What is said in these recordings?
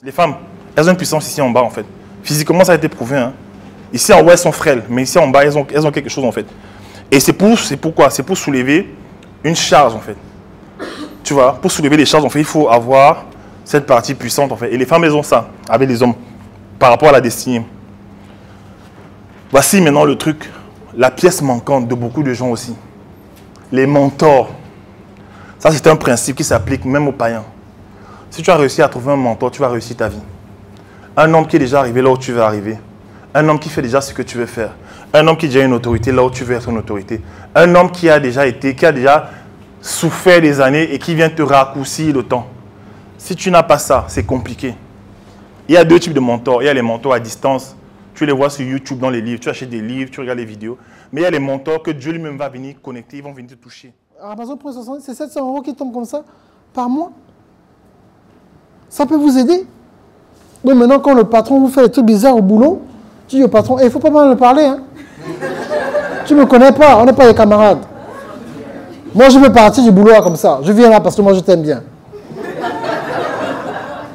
Les femmes, elles ont une puissance ici en bas en fait. Physiquement, ça a été prouvé. Hein. Ici en haut, elles sont frêles, mais ici en bas, elles ont quelque chose en fait. Et c'est pourquoi? C'est pour soulever une charge en fait. Tu vois, pour soulever les charges, en fait, il faut avoir cette partie puissante en fait. Et les femmes, elles ont ça avec les hommes par rapport à la destinée. Voici maintenant le truc, la pièce manquante de beaucoup de gens aussi. Les mentors. Ça, c'est un principe qui s'applique même aux païens. Si tu as réussi à trouver un mentor, tu vas réussir ta vie. Un homme qui est déjà arrivé là où tu veux arriver. Un homme qui fait déjà ce que tu veux faire. Un homme qui a déjà une autorité là où tu veux être une autorité. Un homme qui a déjà souffert des années et qui vient te raccourcir le temps. Si tu n'as pas ça, c'est compliqué. Il y a deux types de mentors. Il y a les mentors à distance. Tu les vois sur YouTube dans les livres. Tu achètes des livres, tu regardes les vidéos. Mais il y a les mentors que Dieu lui-même va venir connecter. Ils vont venir te toucher. Amazon Prime 60, c'est 700 € qui tombent comme ça par mois. Ça peut vous aider. Donc maintenant, quand le patron vous fait des trucs bizarres au boulot, tu dis au patron, il ne faut pas mal me parler. Hein. Tu ne me connais pas, on n'est pas des camarades. Moi, je veux partir du boulot là, comme ça. Je viens là parce que moi, je t'aime bien.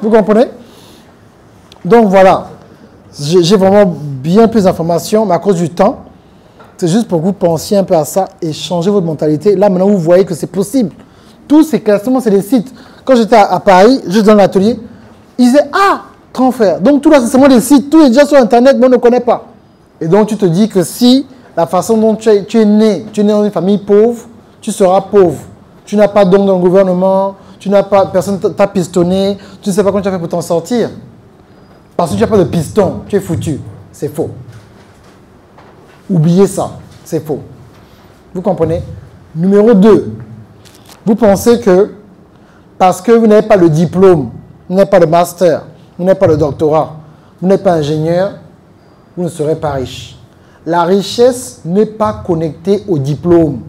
Vous comprenez? Donc voilà. J'ai vraiment bien plus d'informations, mais à cause du temps, c'est juste pour que vous pensiez un peu à ça et changer votre mentalité. Là, maintenant, vous voyez que c'est possible. Tous ces classements, c'est des sites. Quand j'étais à Paris, juste dans l'atelier, ils disaient, ah, grand frère. Donc tout là, c'est seulement des sites. Tout est déjà sur Internet, mais on ne connaît pas. Et donc, tu te dis que si la façon dont tu es né dans une famille pauvre, tu seras pauvre. Tu n'as pas don dans le gouvernement, personne t'a pistonné, tu ne sais pas comment tu as fait pour t'en sortir. Parce que tu n'as pas de piston, tu es foutu. C'est faux. Oubliez ça, c'est faux. Vous comprenez? Numéro 2, vous pensez que parce que vous n'avez pas le diplôme, vous n'avez pas le master, vous n'avez pas le doctorat, vous n'êtes pas ingénieur, vous ne serez pas riche. La richesse n'est pas connectée au diplôme.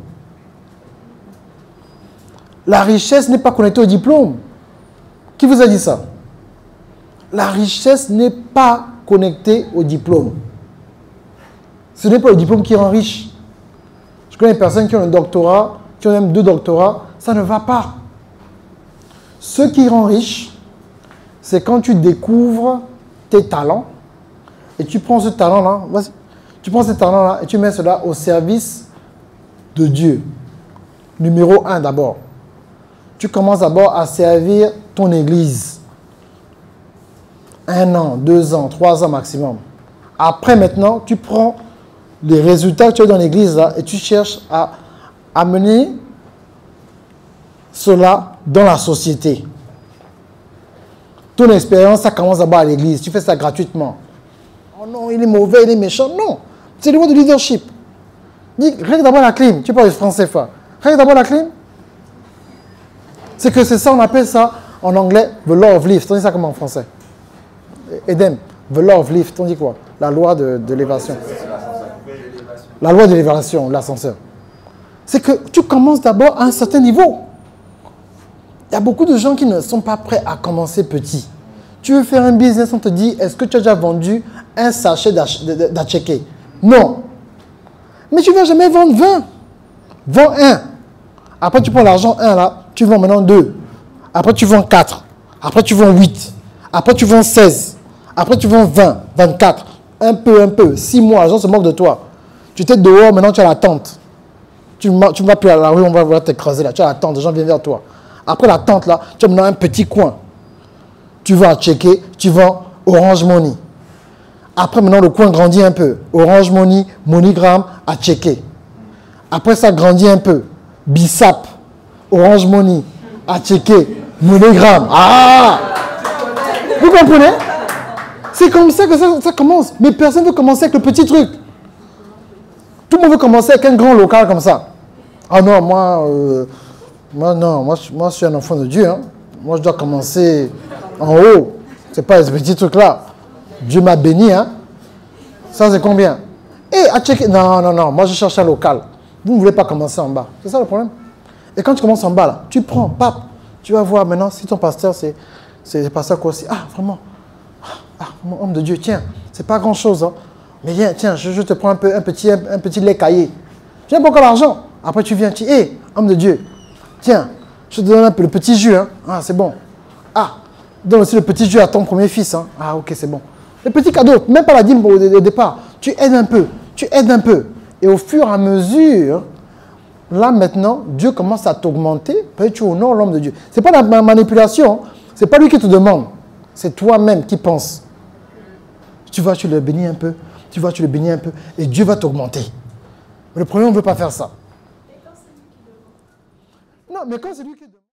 La richesse n'est pas connectée au diplôme. Qui vous a dit ça? La richesse n'est pas connectée au diplôme. Ce n'est pas le diplôme qui rend riche. Je connais des personnes qui ont un doctorat, qui ont même 2 doctorats, ça ne va pas. Ce qui rend riche, c'est quand tu découvres tes talents et tu prends ce talent-là, tu prends ce talent-là et tu mets cela au service de Dieu. Numéro 1 d'abord. Tu commences d'abord à servir ton église. 1 an, 2 ans, 3 ans maximum. Après maintenant, tu prends les résultats que tu as dans l'église là et tu cherches à amener cela dans la société. Ton expérience, ça commence d'abord à l'église. Tu fais ça gratuitement. Oh non, il est mauvais, il est méchant. Non, c'est le mot de leadership. Dis, règle d'abord la clim. Tu parles de français fort. Règle d'abord la clim. C'est ça, on appelle ça en anglais the law of lift. On dit ça comment en français? Edem, the law of lift. On dit quoi? La loi de l'élévation. La loi de l'élévation, l'ascenseur. C'est que tu commences d'abord à un certain niveau. Il y a beaucoup de gens qui ne sont pas prêts à commencer petit. Tu veux faire un business, on te dit, est-ce que tu as déjà vendu un sachet d'atchéké? Non. Mais tu ne vas jamais vendre 20. Vends 1. Après, tu prends l'argent 1 là, tu vends maintenant 2. Après, tu vends 4. Après, tu vends 8. Après, tu vends 16. Après, tu vends 20, 24. Un peu. 6 mois, les gens se moquent de toi. Tu t'es dehors, maintenant tu as la tente. Tu ne vas plus à la rue, on va t'écraser là. Tu as la tente, les gens viennent vers toi. Après la tente là, tu as maintenant un petit coin. Tu vas checker, tu vends Orange Money. Après maintenant, le coin grandit un peu. Orange Money, MoneyGram, à checker. Après ça grandit un peu. Bissap, Orange Money, à checker, MoneyGram. Ah! Vous comprenez? C'est comme ça que ça commence. Mais personne ne veut commencer avec le petit truc. Tout le monde veut commencer avec un grand local comme ça. Ah non, moi je suis un enfant de Dieu. Hein. Moi, je dois commencer en haut. Ce n'est pas ce petit truc-là. Dieu m'a béni. Hein. Ça, c'est combien? À checker. Non. Moi, je cherche un local. Vous ne voulez pas commencer en bas. C'est ça le problème. Et quand tu commences en bas, là, tu prends, pap. Tu vas voir maintenant si ton pasteur, c'est le pasteur quoi aussi. Ah, vraiment. Mon homme de Dieu, tiens, c'est pas grand-chose. Hein. Mais viens, tiens, je te prends un petit lait caillé. Tu n'as pas encore l'argent. Après, tu viens, homme de Dieu, tiens, je te donne un peu le petit jus. Hein. Ah, c'est bon. Ah, Donne aussi le petit jeu à ton premier fils. Hein. Ah, ok, c'est bon. Les petits cadeaux, même pas la dîme au départ. Tu aides un peu, tu aides un peu. Et au fur et à mesure, là maintenant, Dieu commence à t'augmenter. Peut-être tu honores l'homme de Dieu. Ce n'est pas la manipulation. Ce n'est pas lui qui te demande. C'est toi-même qui penses. Tu vas, tu le bénis un peu. Tu vas, tu le bénis un peu. Et Dieu va t'augmenter. Mais le premier, on ne veut pas faire ça. Non, mais quand c'est lui qui demande.